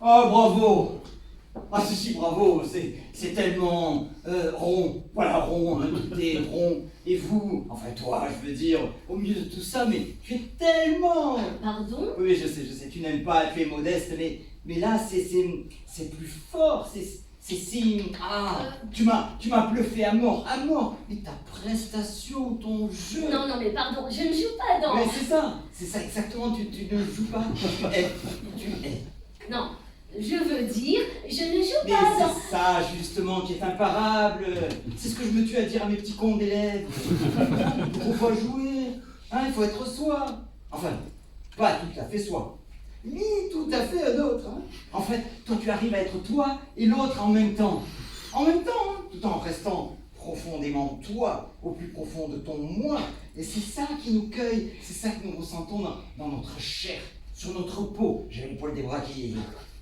Oh, bravo! Ah, ceci, bravo! C'est tellement rond. Voilà, rond, hein, tout est rond. Et vous, enfin toi, je veux dire, au milieu de tout ça, mais tu es tellement... Pardon? Oui, je sais, tu n'aimes pas, tu es modeste, mais là, c'est plus fort, c'est si... Ah, tu m'as bluffé à mort, mais ta prestation, ton jeu... Non, mais pardon, je ne joue pas dans... Mais c'est ça exactement, tu ne joues pas. Non, je veux dire, je ne joue Mais pas dans... c'est ça, justement, qui est imparable. C'est ce que je me tue à dire à mes petits cons d'élèves. Il faut jouer, hein, il faut être soi. Enfin, pas tout à fait soi, ni tout à fait un autre. Hein. En fait, toi, tu arrives à être toi et l'autre en même temps. En même temps, hein, tout en restant profondément toi, au plus profond de ton moi. Et c'est ça qui nous cueille, c'est ça que nous ressentons dans notre chair, sur notre peau. J'ai les poils des bras qui...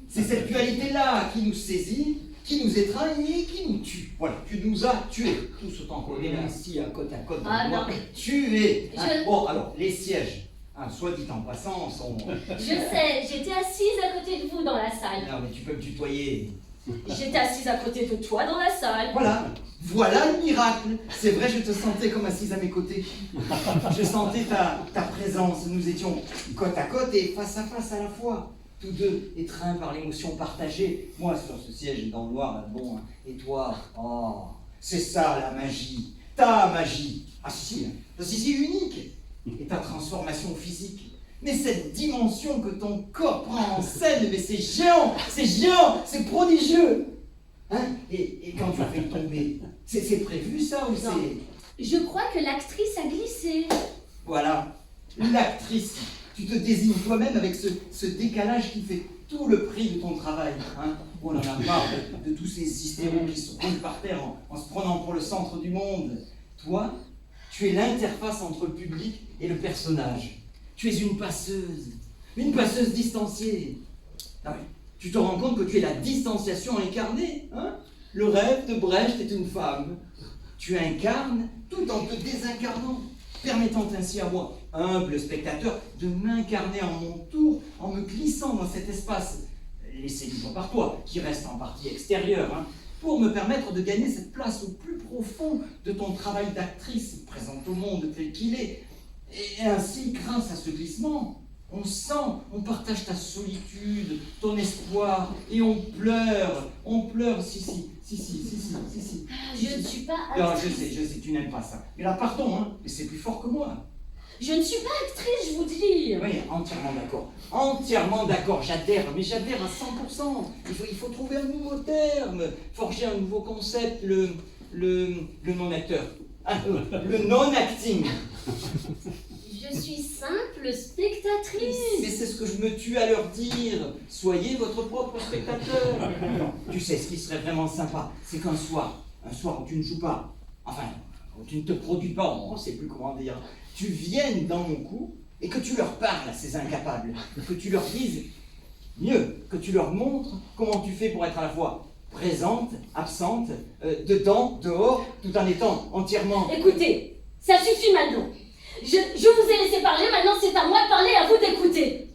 C'est cette dualité-là qui nous saisit, qui nous étreint et qui nous tue. Voilà, tu nous as tués, tous autant qu'on est ainsi à côte dans Ah, le noir. non. Tués. Hein. Bon, alors, les sièges, hein, soit dit en passant, sont... Je sais, j'étais assise à côté de vous dans la salle. Non, mais tu peux me tutoyer. J'étais assise à côté de toi dans la salle. Voilà le miracle. C'est vrai, je te sentais comme assise à mes côtés. Je sentais ta présence. Nous étions côte à côte et face à face à la fois. Tous deux étreints par l'émotion partagée. Moi sur ce siège dans le noir, là, bon, hein. Et toi, oh, c'est ça la magie. Ta magie. Ah si, unique. Et ta transformation physique. Mais cette dimension que ton corps prend en scène, mais c'est géant, c'est prodigieux. Hein? Et quand tu as fait tomber, c'est prévu ça ou c'est... Je crois que l'actrice a glissé. Voilà, l'actrice. Tu te désignes toi-même avec ce décalage qui fait tout le prix de ton travail. Hein? On en a marre de tous ces hystéros qui se roulent par terre en se prenant pour le centre du monde. Toi, tu es l'interface entre le public et le personnage. Tu es une passeuse distanciée. Ah oui. Tu te rends compte que tu es la distanciation incarnée. Hein? Le rêve de Brecht est une femme. Tu incarnes tout en te désincarnant, permettant ainsi à moi, humble spectateur, de m'incarner en mon tour, en me glissant dans cet espace laissé libre par toi, qui reste en partie extérieur, hein, pour me permettre de gagner cette place au plus profond de ton travail d'actrice, présente au monde tel qu'il est. Et ainsi, grâce à ce glissement, on sent, on partage ta solitude, ton espoir, et on pleure, si. Je ne suis pas Non, actrice. je sais, tu n'aimes pas ça. Mais là, pardon, hein, mais c'est plus fort que moi. Je ne suis pas actrice, je vous dis. Oui, entièrement d'accord, j'adhère à 100%. Il faut trouver un nouveau terme, forger un nouveau concept, le non-acteur. Le non-acting. Je suis simple spectatrice. Mais c'est ce que je me tue à leur dire. Soyez votre propre spectateur. Tu sais, ce qui serait vraiment sympa, c'est qu'un soir où tu ne joues pas, enfin, où tu ne te produis pas, on ne sait plus comment dire, tu viennes dans mon cou et que tu leur parles à ces incapables, que tu leur dises, mieux, que tu leur montres comment tu fais pour être à la fois présente, absente, dedans, dehors, tout en étant entièrement... Écoutez, ça suffit maintenant. Je vous ai laissé parler, maintenant c'est à moi de parler, à vous d'écouter.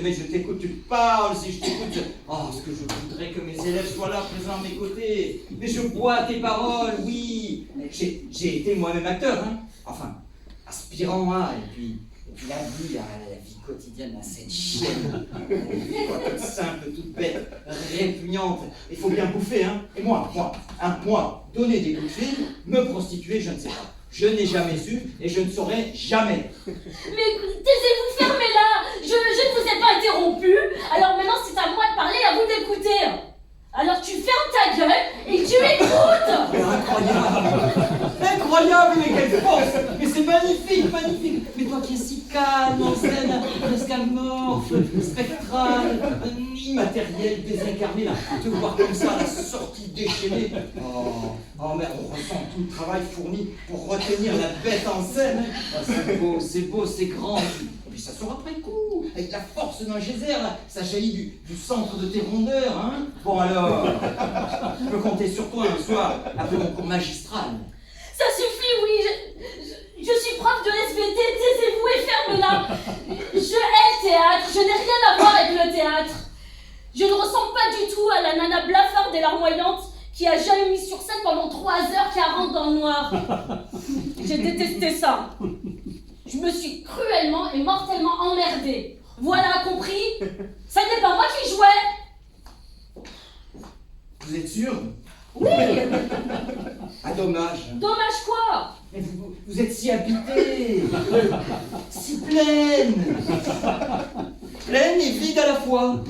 Mais je t'écoute, tu parles, si je t'écoute, oh, ce que je voudrais que mes élèves soient là, présents à mes côtés. Mais je bois tes paroles, oui. J'ai été moi-même acteur, hein. Enfin, aspirant à, et puis la vie quotidienne, à cette chienne, toute simple, toute bête, répugnante. Il faut bien bouffer, hein. Et moi, donner des coups de fil, me prostituer, je ne sais pas. Je n'ai jamais su et je ne saurai jamais. Mais taisez-vous, fermez-la. Je ne vous ai pas interrompu. Alors maintenant c'est à moi de parler, à vous d'écouter. Alors tu fermes ta gueule et tu écoutes. Mais incroyable, mais quelle force. Mais c'est magnifique. Mais toi qui es si calme en scène, presque amorphe, spectral, immatériel, désincarné, là, te voir comme ça, la sortie déchaînée. Oh, mais on ressent tout le travail fourni pour retenir la bête en scène. Oh, c'est beau, c'est grand. Et puis ça sort après coup, avec la force d'un geyser, là. Ça jaillit du centre de tes rondeurs, hein. Bon alors, je peux compter sur toi un soir, après mon cours magistral. Ça suffit, oui, je suis prof de SVT, taisez-vous et ferme-la. Je hais le théâtre, je n'ai rien à voir avec le théâtre. la nana blafarde et larmoyante qui a jamais mis sur scène pendant 3h40 dans le noir. J'ai détesté ça. Je me suis cruellement et mortellement emmerdée. Voilà, compris? Ça n'est pas moi qui jouais. Vous êtes sûr? Oui. Ah, dommage. Dommage quoi? Mais vous êtes si habité, si pleine, pleine et vide à la fois,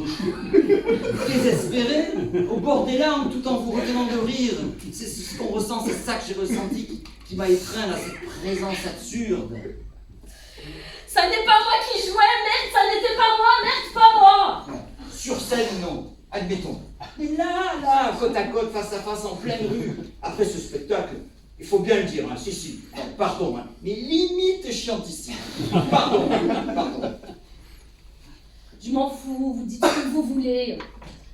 désespérée, au bord des larmes tout en vous retenant de rire. C'est ce qu'on ressent, c'est ça que j'ai ressenti qui m'a étreint à cette présence absurde. Ça n'est pas moi qui jouais, merde, ça n'était pas moi, merde, pas moi. Non. Sur scène, non, admettons. Mais là, côte à côte, face à face, en pleine rue, après ce spectacle, il faut bien le dire, hein, si, pardon, hein, mais limite chiantissime. Pardon. Je m'en fous, vous dites ce que vous voulez.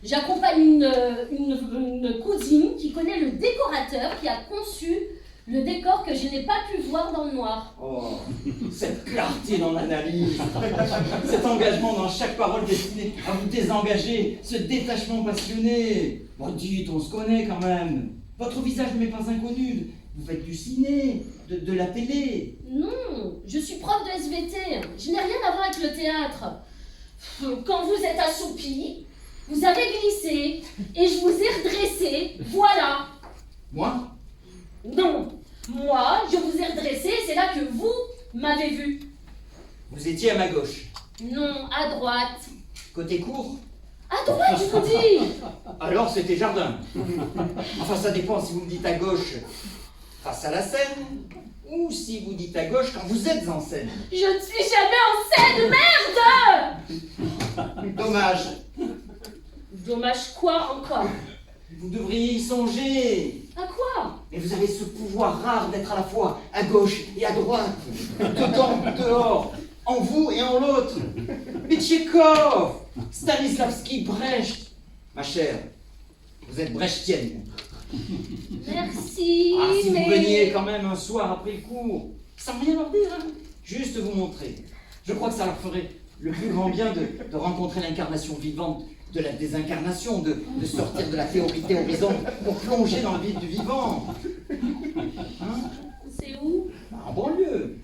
J'accompagne une cousine qui connaît le décorateur qui a conçu le décor que je n'ai pas pu voir dans le noir. Oh, cette clarté dans l'analyse, cet engagement dans chaque parole destinée à vous désengager, ce détachement passionné. Bon, dites, on se connaît quand même. Votre visage ne m'est pas inconnu. Vous faites du ciné, de la télé. Non, je suis prof de SVT. Je n'ai rien à voir avec le théâtre. Quand vous êtes assoupi, vous avez glissé et je vous ai redressé. Voilà. Moi? Non, moi, je vous ai redressé et c'est là que vous m'avez vu. Vous étiez à ma gauche. Non, à droite. Côté court? À droite, je vous dis. Alors c'était jardin. Enfin, ça dépend si vous me dites à gauche face à la scène, ou si vous dites à gauche quand vous êtes en scène. Je ne suis jamais en scène, merde. Dommage. Dommage quoi encore? Vous devriez y songer. À quoi? Mais vous avez ce pouvoir rare d'être à la fois à gauche et à droite, dedans, dehors, en vous et en l'autre. Mais Tchekhov, Stanislavski, Brecht. Ma chère, vous êtes brechtienne. Merci, Ah, si mais... vous veniez quand même un soir après le cours, sans rien leur dire, hein, juste vous montrer. Je crois que ça leur ferait le plus grand bien de rencontrer l'incarnation vivante de la désincarnation, de sortir de la théorie théorisante pour plonger dans le vide du vivant. Hein? C'est où? En banlieue.